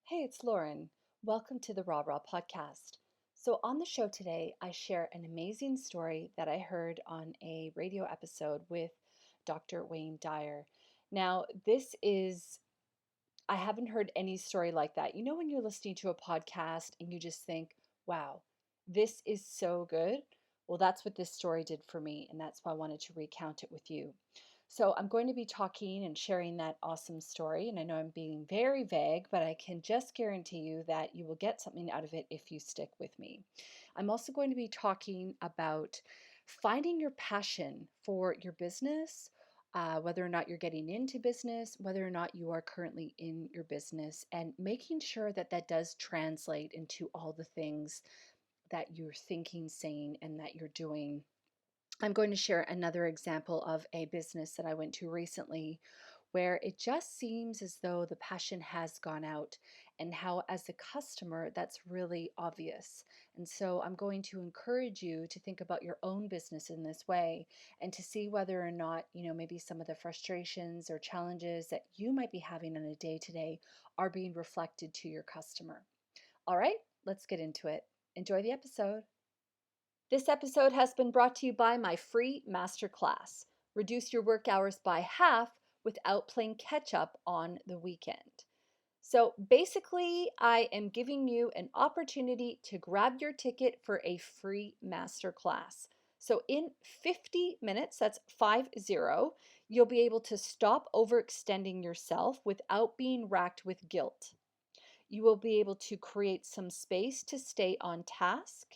Hey, it's Lauren. Welcome to the Rah Rah Podcast. So, on the show today, I share an amazing story that I heard on a radio episode with Dr. Wayne Dyer. Now, I haven't heard any story like that. You know, when you're listening to a podcast and you just think, wow, this is so good? Well, that's what this story did for me, and that's why I wanted to recount it with you. So, I'm going to be talking and sharing that awesome story. And I know I'm being very vague, but I can just guarantee you that you will get something out of it if you stick with me. I'm also going to be talking about finding your passion for your business, whether or not you're getting into business, whether or not you are currently in your business, and making sure that that does translate into all the things that you're thinking, saying, and that you're doing. I'm going to share another example of a business that I went to recently where it just seems as though the passion has gone out, and how, as a customer, that's really obvious. And so I'm going to encourage you to think about your own business in this way and to see whether or not, maybe some of the frustrations or challenges that you might be having on a day to day are being reflected to your customer. All right, let's get into it. Enjoy the episode. This episode has been brought to you by my free masterclass. Reduce your work hours by half without playing catch up on the weekend. So basically, I am giving you an opportunity to grab your ticket for a free masterclass. So in 50 minutes, that's 50, you'll be able to stop overextending yourself without being racked with guilt. You will be able to create some space to stay on task.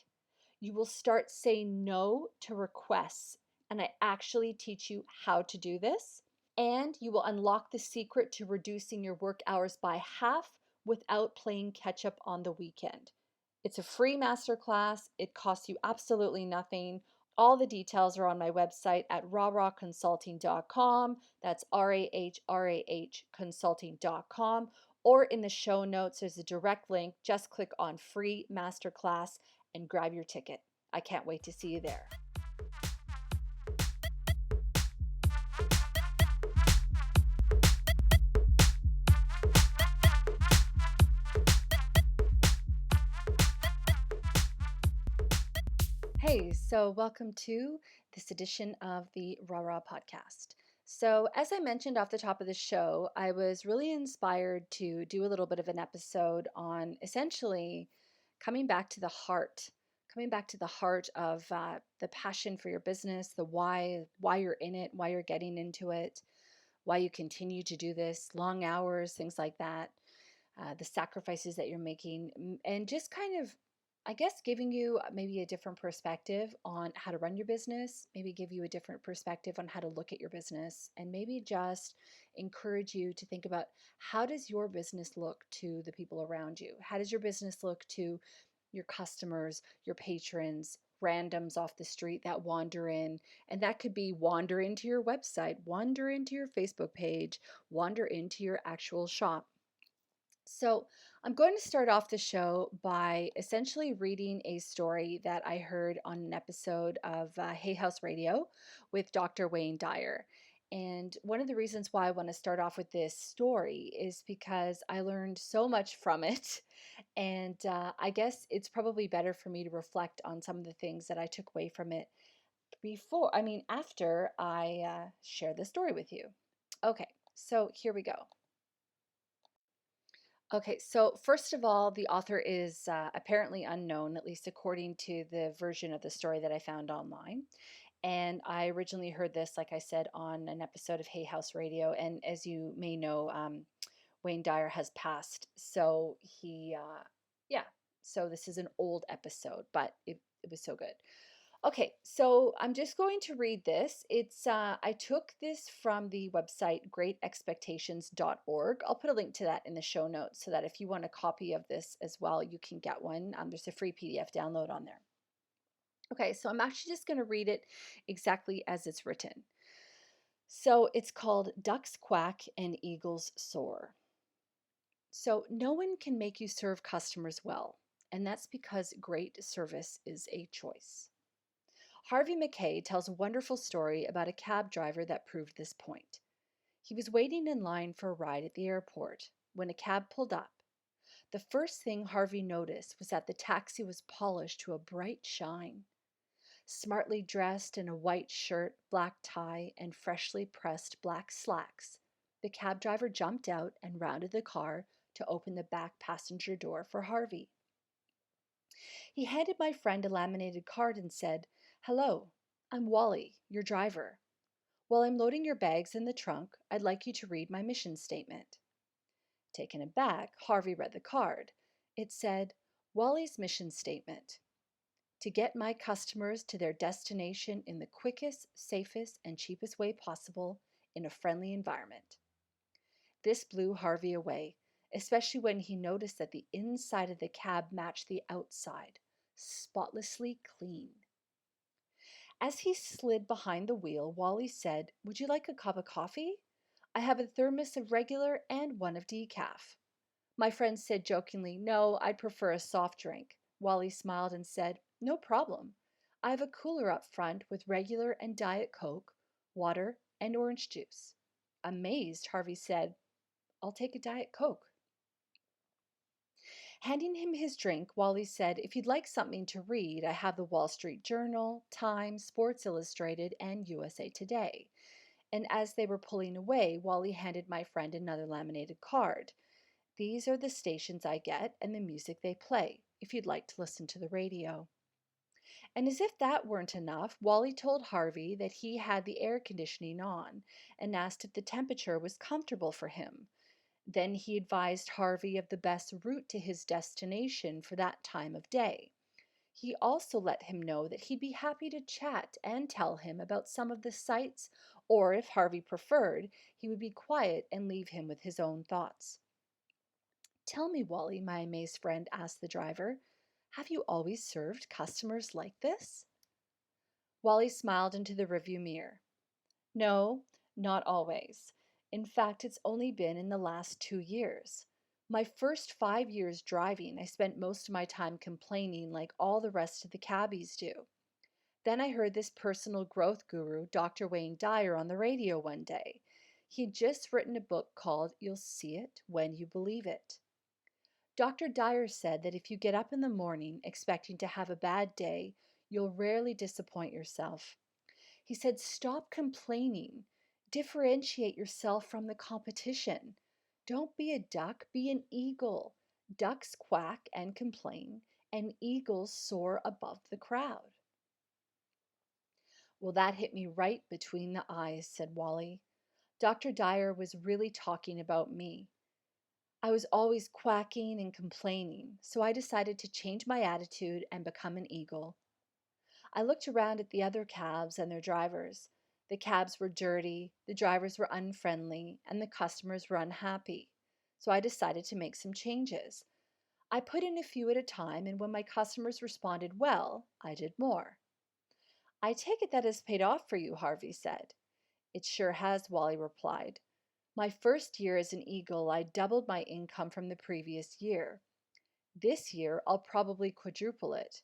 You will start saying no to requests, and I actually teach you how to do this. And you will unlock the secret to reducing your work hours by half without playing catch up on the weekend. It's a free masterclass. It costs you absolutely nothing. All the details are on my website at rahrahconsulting.com. That's RAHRAH consulting.com. Or in the show notes, there's a direct link. Just click on free masterclass and grab your ticket. I can't wait to see you there. Hey, so welcome to this edition of the Rah Rah Podcast. So, as I mentioned off the top of the show, I was really inspired to do a little bit of an episode on essentially coming back to the heart, of the passion for your business, the why you're in it, why you're getting into it, why you continue to do this, long hours, things like that, the sacrifices that you're making, and just kind of, I guess, giving you maybe a different perspective on how to run your business, maybe give you a different perspective on how to look at your business, and maybe just encourage you to think about, how does your business look to the people around you? How does your business look to your customers, your patrons, randoms off the street that wander in? And that could be wander into your website, wander into your Facebook page, wander into your actual shop. So, I'm going to start off the show by essentially reading a story that I heard on an episode of Hay House Radio with Dr. Wayne Dyer. And one of the reasons why I want to start off with this story is because I learned so much from it. And I guess it's probably better for me to reflect on some of the things that I took away from it after I share the story with you. Okay, so here we go. Okay, so first of all, the author is apparently unknown, at least according to the version of the story that I found online. And I originally heard this, like I said, on an episode of Hay House Radio. And as you may know, Wayne Dyer has passed. So yeah, so this is an old episode, but it was so good. Okay, so I'm just going to read this. I took this from the website greatexpectations.org. I'll put a link to that in the show notes so that if you want a copy of this as well, you can get one. There's a free PDF download on there. Okay, so I'm actually just going to read it exactly as it's written. So it's called Ducks Quack and Eagles Soar. So no one can make you serve customers well, and that's because great service is a choice. Harvey Mackay tells a wonderful story about a cab driver that proved this point. He was waiting in line for a ride at the airport when a cab pulled up. The first thing Harvey noticed was that the taxi was polished to a bright shine. Smartly dressed in a white shirt, black tie, and freshly pressed black slacks, the cab driver jumped out and rounded the car to open the back passenger door for Harvey. He handed my friend a laminated card and said, "Hello, I'm Wally, your driver. While I'm loading your bags in the trunk, I'd like you to read my mission statement." Taken aback, Harvey read the card. It said, "Wally's mission statement: to get my customers to their destination in the quickest, safest, and cheapest way possible in a friendly environment." This blew Harvey away, especially when he noticed that the inside of the cab matched the outside, spotlessly clean. As he slid behind the wheel, Wally said, "Would you like a cup of coffee? I have a thermos of regular and one of decaf." My friend said jokingly, "No, I'd prefer a soft drink." Wally smiled and said, "No problem. I have a cooler up front with regular and Diet Coke, water, and orange juice." Amazed, Harvey said, "I'll take a Diet Coke." Handing him his drink, Wally said, "If you'd like something to read, I have the Wall Street Journal, Time, Sports Illustrated, and USA Today." And as they were pulling away, Wally handed my friend another laminated card. "These are the stations I get and the music they play, if you'd like to listen to the radio." And as if that weren't enough, Wally told Harvey that he had the air conditioning on and asked if the temperature was comfortable for him. Then he advised Harvey of the best route to his destination for that time of day. He also let him know that he'd be happy to chat and tell him about some of the sights, or if Harvey preferred, he would be quiet and leave him with his own thoughts. "Tell me, Wally," my amazed friend asked the driver, "have you always served customers like this?" Wally smiled into the rearview mirror. "No, not always. In fact, it's only been in the last 2 years. My first 5 years driving, I spent most of my time complaining like all the rest of the cabbies do. Then I heard this personal growth guru, Dr. Wayne Dyer, on the radio one day. He'd just written a book called You'll See It When You Believe It. Dr. Dyer said that if you get up in the morning expecting to have a bad day, you'll rarely disappoint yourself. He said, stop complaining. Differentiate yourself from the competition. Don't be a duck, be an eagle. Ducks quack and complain, and eagles soar above the crowd." "Well, that hit me right between the eyes," said Wally. "Dr. Dyer was really talking about me. I was always quacking and complaining, so I decided to change my attitude and become an eagle. I looked around at the other cabs and their drivers. The cabs were dirty, the drivers were unfriendly, and the customers were unhappy. So I decided to make some changes. I put in a few at a time, and when my customers responded well, I did more." "I take it that has paid off for you," Harvey said. "It sure has," Wally replied. "My first year as an eagle, I doubled my income from the previous year. This year, I'll probably quadruple it.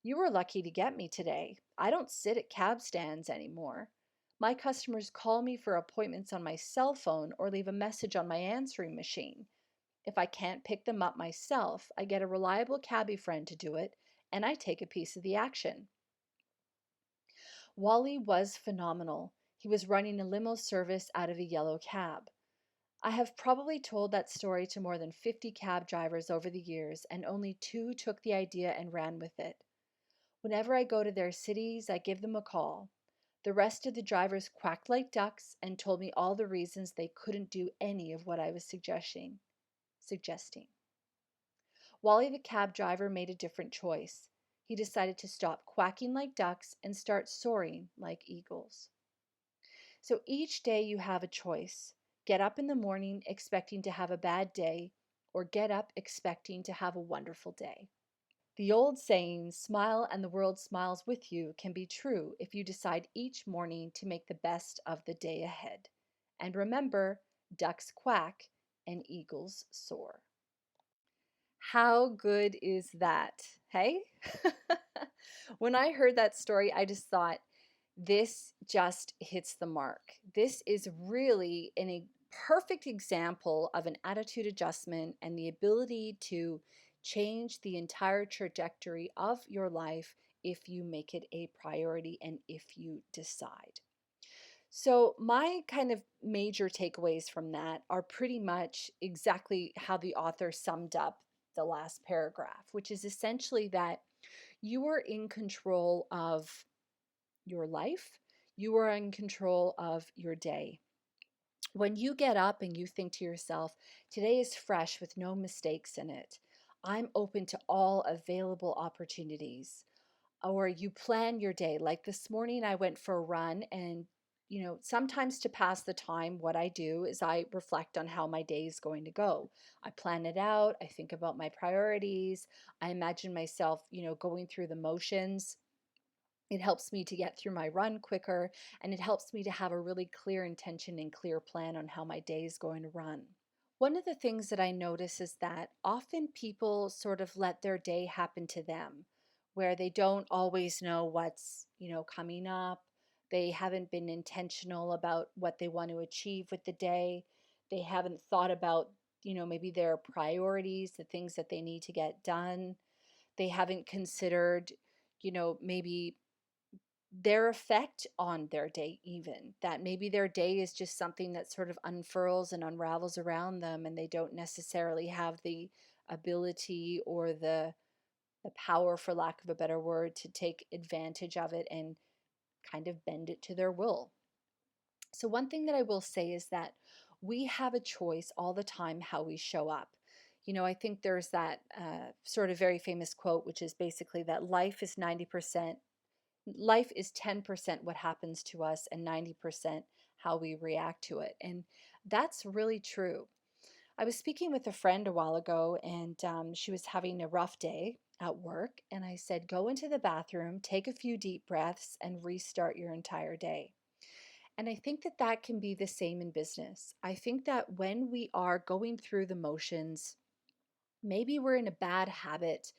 You were lucky to get me today. I don't sit at cab stands anymore. My customers call me for appointments on my cell phone or leave a message on my answering machine. If I can't pick them up myself, I get a reliable cabbie friend to do it, and I take a piece of the action." Wally was phenomenal. He was running a limo service out of a yellow cab. I have probably told that story to more than 50 cab drivers over the years, and only 2 took the idea and ran with it. Whenever I go to their cities, I give them a call. The rest of the drivers quacked like ducks and told me all the reasons they couldn't do any of what I was suggesting. Wally the cab driver made a different choice. He decided to stop quacking like ducks and start soaring like eagles. So each day you have a choice. Get up in the morning expecting to have a bad day, or get up expecting to have a wonderful day. The old saying, "Smile and the world smiles with you," can be true if you decide each morning to make the best of the day ahead. And remember, ducks quack and eagles soar. How good is that? Hey? When I heard that story, I just thought, this just hits the mark. This is really perfect example of an attitude adjustment and the ability to change the entire trajectory of your life if you make it a priority and if you decide. So, my kind of major takeaways from that are pretty much exactly how the author summed up the last paragraph, which is essentially that you are in control of your life, you are in control of your day. When you get up and you think to yourself, today is fresh with no mistakes in it, I'm open to all available opportunities. Or you plan your day. Like this morning, I went for a run, and sometimes to pass the time, what I do is I reflect on how my day is going to go. I plan it out, I think about my priorities, I imagine myself, going through the motions. It helps me to get through my run quicker, and it helps me to have a really clear intention and clear plan on how my day is going to run. One of the things that I notice is that often people sort of let their day happen to them, where they don't always know what's, coming up. They haven't been intentional about what they want to achieve with the day. They haven't thought about, maybe their priorities, the things that they need to get done. They haven't considered, maybe their effect on their day, even that maybe their day is just something that sort of unfurls and unravels around them, and they don't necessarily have the ability or the power, for lack of a better word, to take advantage of it and kind of bend it to their will. So one thing that I will say is that we have a choice all the time how we show up. I think there's that sort of very famous quote, which is basically that life is 10% what happens to us and 90% how we react to it. And that's really true. I was speaking with a friend a while ago, and she was having a rough day at work. And I said, go into the bathroom, take a few deep breaths, and restart your entire day. And I think that that can be the same in business. I think that when we are going through the motions, maybe we're in a bad habit.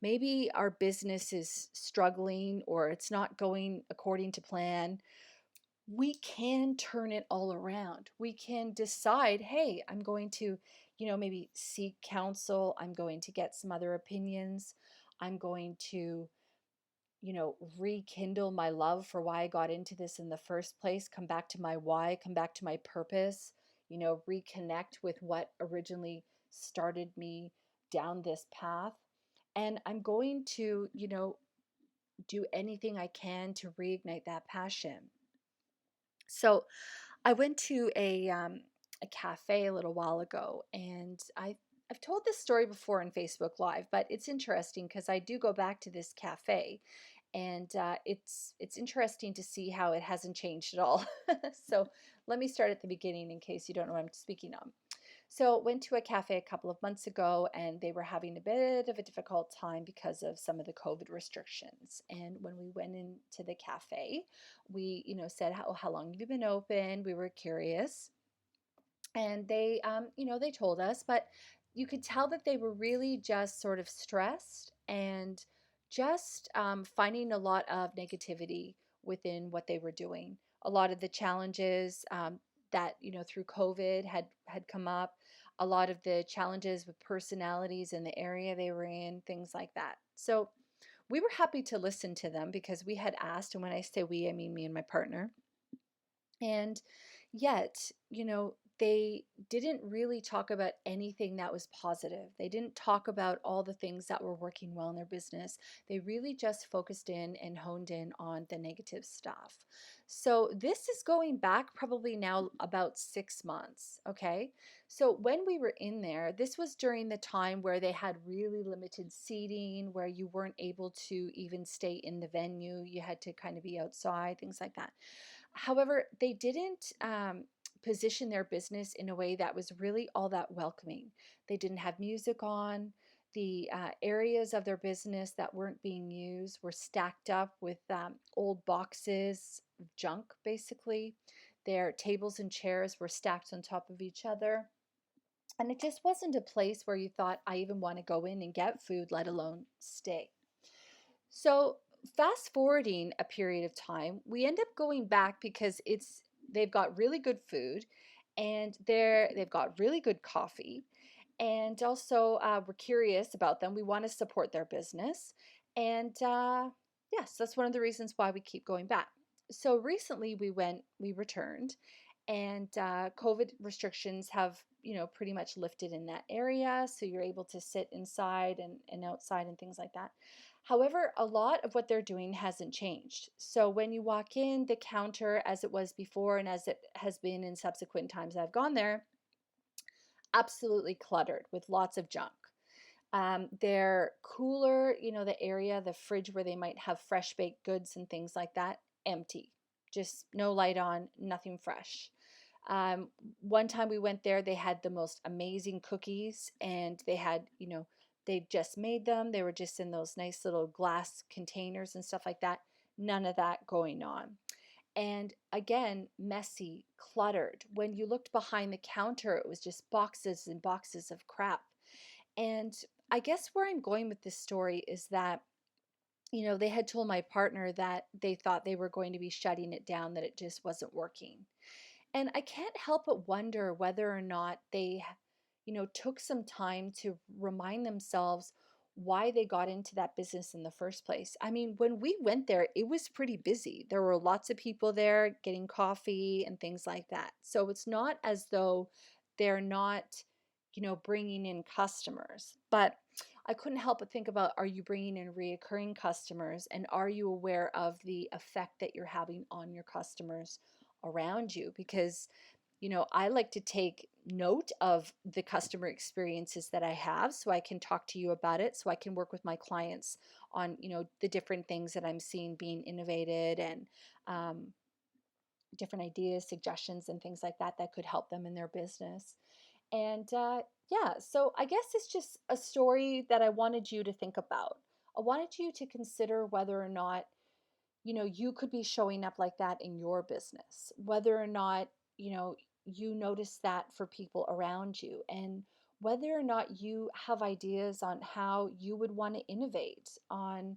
Maybe our business is struggling or it's not going according to plan. We can turn it all around. We can decide, hey, I'm going to, maybe seek counsel. I'm going to get some other opinions. I'm going to, rekindle my love for why I got into this in the first place, come back to my why, come back to my purpose, reconnect with what originally started me down this path. And I'm going to, do anything I can to reignite that passion. So I went to a cafe a little while ago, and I've told this story before on Facebook Live, but it's interesting because I do go back to this cafe, and it's interesting to see how it hasn't changed at all. So let me start at the beginning in case you don't know what I'm speaking on. So went to a cafe a couple of months ago, and they were having a bit of a difficult time because of some of the COVID restrictions. And when we went into the cafe, we, said, how long have you been open? We were curious. And they, they told us, but you could tell that they were really just sort of stressed and just finding a lot of negativity within what they were doing. A lot of the challenges that through COVID had come up, a lot of the challenges with personalities in the area they were in, things like that. So we were happy to listen to them because we had asked, and when I say we, I mean me and my partner. And yet, they didn't really talk about anything that was positive. They didn't talk about all the things that were working well in their business. They really just focused in and honed in on the negative stuff. So this is going back probably now about 6 months. Okay. So when we were in there, this was during the time where they had really limited seating, where you weren't able to even stay in the venue. You had to kind of be outside, things like that. However, they didn't position their business in a way that was really all that welcoming. They didn't have music on. The areas of their business that weren't being used were stacked up with old boxes of junk, basically. Their tables and chairs were stacked on top of each other. And it just wasn't a place where you thought, I even want to go in and get food, let alone stay. So fast forwarding a period of time, we end up going back because they've got really good food, and they've got really good coffee. And also, we're curious about them. We want to support their business. And yes, that's one of the reasons why we keep going back. So recently we returned, and COVID restrictions have, pretty much lifted in that area. So you're able to sit inside and outside and things like that. However, a lot of what they're doing hasn't changed. So when you walk in, the counter, as it was before and as it has been in subsequent times I've gone there, absolutely cluttered with lots of junk. Their cooler, the area, the fridge where they might have fresh baked goods and things like that, empty. Just no light on, nothing fresh. Um, One time we went there, they had the most amazing cookies, and they had, they just made them. They were just in those nice little glass containers and stuff like that. None of that going on. And again, messy, cluttered. When you looked behind the counter, it was just boxes and boxes of crap. And I guess where I'm going with this story is that, they had told my partner that they thought they were going to be shutting it down, that it just wasn't working. And I can't help but wonder whether or not they, took some time to remind themselves why they got into that business in the first place. I mean, when we went there, it was pretty busy. There were lots of people there getting coffee and things like that. So it's not as though they're not, bringing in customers. But I couldn't help but think about, are you bringing in reoccurring customers, and are you aware of the effect that you're having on your customers around you? Because I like to take note of the customer experiences that I have so I can talk to you about it, so I can work with my clients on, the different things that I'm seeing being innovated, and um, different ideas, suggestions, and things like that that could help them in their business. And yeah, so I guess it's just a story that I wanted you to think about. I wanted you to consider whether or not, you could be showing up like that in your business, whether or not, you notice that for people around you, and whether or not you have ideas on how you would want to innovate, on,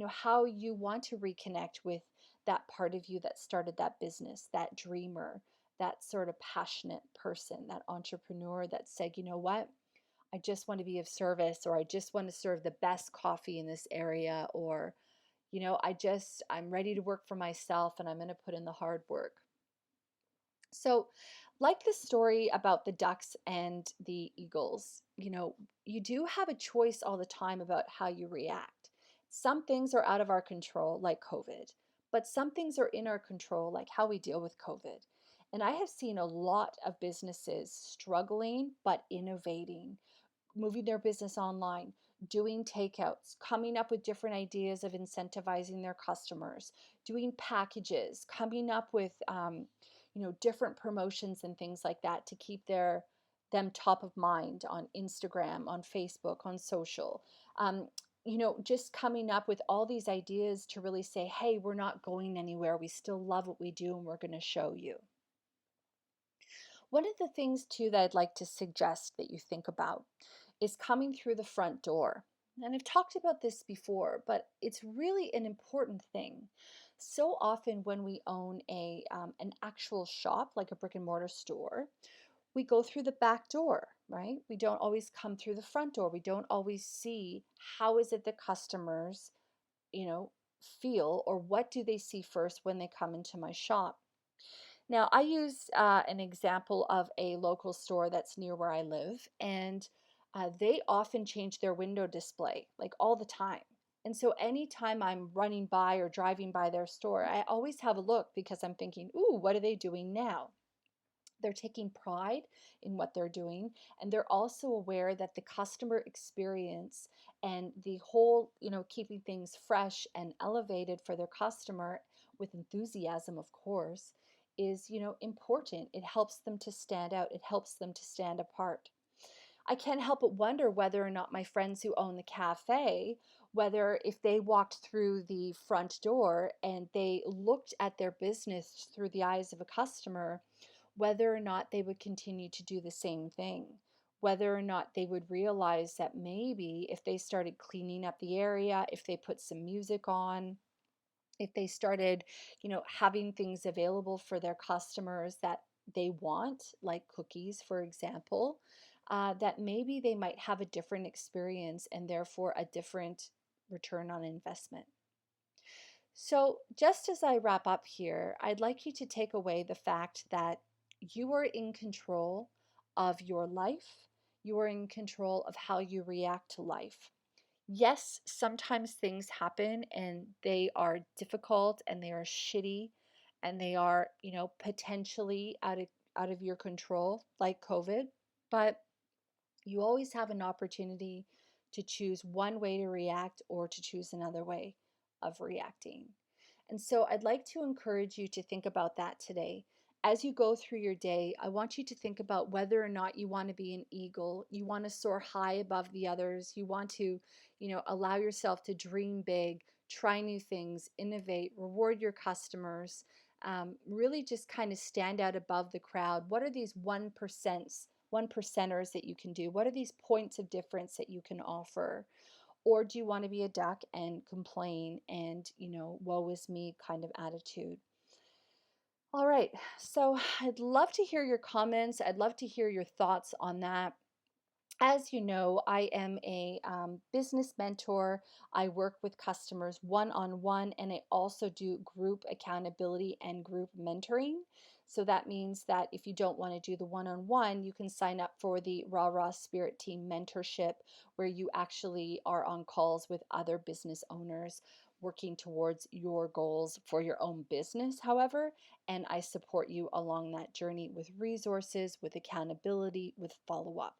how you want to reconnect with that part of you that started that business, that dreamer, that sort of passionate person, that entrepreneur that said, you know what? I just want to be of service, or I just want to serve the best coffee in this area, or I'm ready to work for myself, and I'm going to put in the hard work. So, like the story about the ducks and the eagles, you do have a choice all the time about how you react. Some things are out of our control, like COVID, but some things are in our control, like how we deal with COVID. And I have seen a lot of businesses struggling but innovating, moving their business online, doing takeouts, coming up with different ideas of incentivizing their customers, doing packages, coming up with different promotions and things like that to keep them top of mind on Instagram, on Facebook, on social. Just coming up with all these ideas to really say, hey, we're not going anywhere. We still love what we do, and we're going to show you. One of the things, too, that I'd like to suggest that you think about is coming through the front door. And I've talked about this before, but it's really an important thing. So often when we own an actual shop, like a brick and mortar store, we go through the back door, right? We don't always come through the front door. We don't always see how is it the customers, you know, feel, or what do they see first when they come into my shop. Now, I use an example of a local store that's near where I live, and they often change their window display like all the time. And so anytime I'm running by or driving by their store, I always have a look, because I'm thinking, ooh, what are they doing now? They're taking pride in what they're doing, and they're also aware that the customer experience and the whole, keeping things fresh and elevated for their customer with enthusiasm, of course, is, important. It helps them to stand out. It helps them to stand apart. I can't help but wonder whether or not my friends who own the cafe, whether if they walked through the front door and they looked at their business through the eyes of a customer, whether or not they would continue to do the same thing, whether or not they would realize that maybe if they started cleaning up the area, if they put some music on, if they started, having things available for their customers that they want, like cookies, for example, that maybe they might have a different experience and therefore a different return on investment. So, just as I wrap up here, I'd like you to take away the fact that you are in control of your life. You are in control of how you react to life. Yes, sometimes things happen and they are difficult and they are shitty and they are, potentially out of your control, like COVID, but you always have an opportunity to choose one way to react or to choose another way of reacting. And so I'd like to encourage you to think about that today. As you go through your day, I want you to think about whether or not you want to be an eagle. You want to soar high above the others. You want to, allow yourself to dream big, try new things, innovate, reward your customers, really just kind of stand out above the crowd. What are these 1%ers that you can do? What are these points of difference that you can offer? Or do you want to be a duck and complain and, woe is me kind of attitude? All right. So I'd love to hear your comments. I'd love to hear your thoughts on that. As you know, I am a business mentor. I work with customers one-on-one, and I also do group accountability and group mentoring. So that means that if you don't want to do the one-on-one, you can sign up for the Rah Rah Spirit Team mentorship, where you actually are on calls with other business owners working towards your goals for your own business, however, and I support you along that journey with resources, with accountability, with follow-up.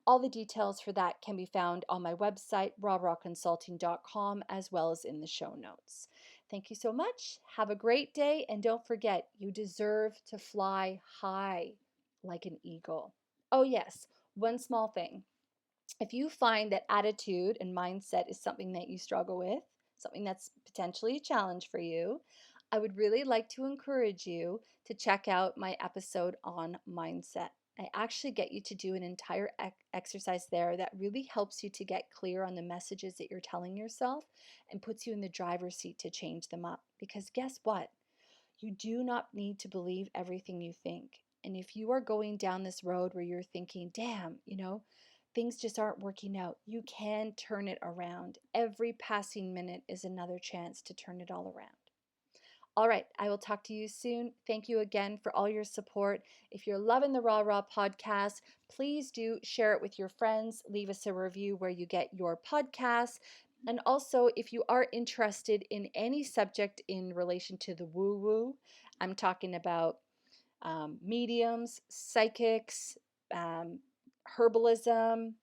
All the details for that can be found on my website, rahrahconsulting.com, as well as in the show notes. Thank you so much. Have a great day. And don't forget, you deserve to fly high like an eagle. Oh, yes, one small thing. If you find that attitude and mindset is something that you struggle with, something that's potentially a challenge for you, I would really like to encourage you to check out my episode on mindset. I actually get you to do an entire exercise there that really helps you to get clear on the messages that you're telling yourself and puts you in the driver's seat to change them up. Because guess what? You do not need to believe everything you think. And if you are going down this road where you're thinking, damn, things just aren't working out, you can turn it around. Every passing minute is another chance to turn it all around. All right, I will talk to you soon. Thank you again for all your support. If you're loving the Rah Rah podcast, please do share it with your friends. Leave us a review where you get your podcasts. And also, if you are interested in any subject in relation to the woo-woo, I'm talking about mediums, psychics, herbalism,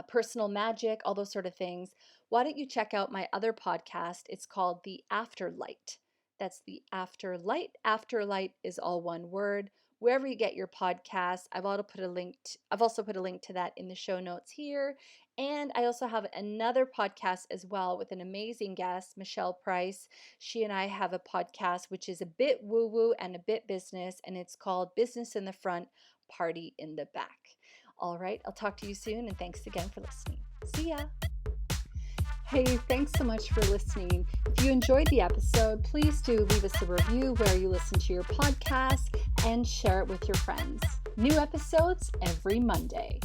personal magic, all those sort of things, why don't you check out my other podcast? It's called The Afterlight. That's The Afterlight. Afterlight is all one word. Wherever you get your podcasts, I've also put a link to that in the show notes here. And I also have another podcast as well with an amazing guest, Michelle Price. She and I have a podcast which is a bit woo-woo and a bit business, and it's called Business in the Front, Party in the Back. All right, I'll talk to you soon, and thanks again for listening. See ya. Hey, thanks so much for listening. If you enjoyed the episode, please do leave us a review where you listen to your podcast and share it with your friends. New episodes every Monday.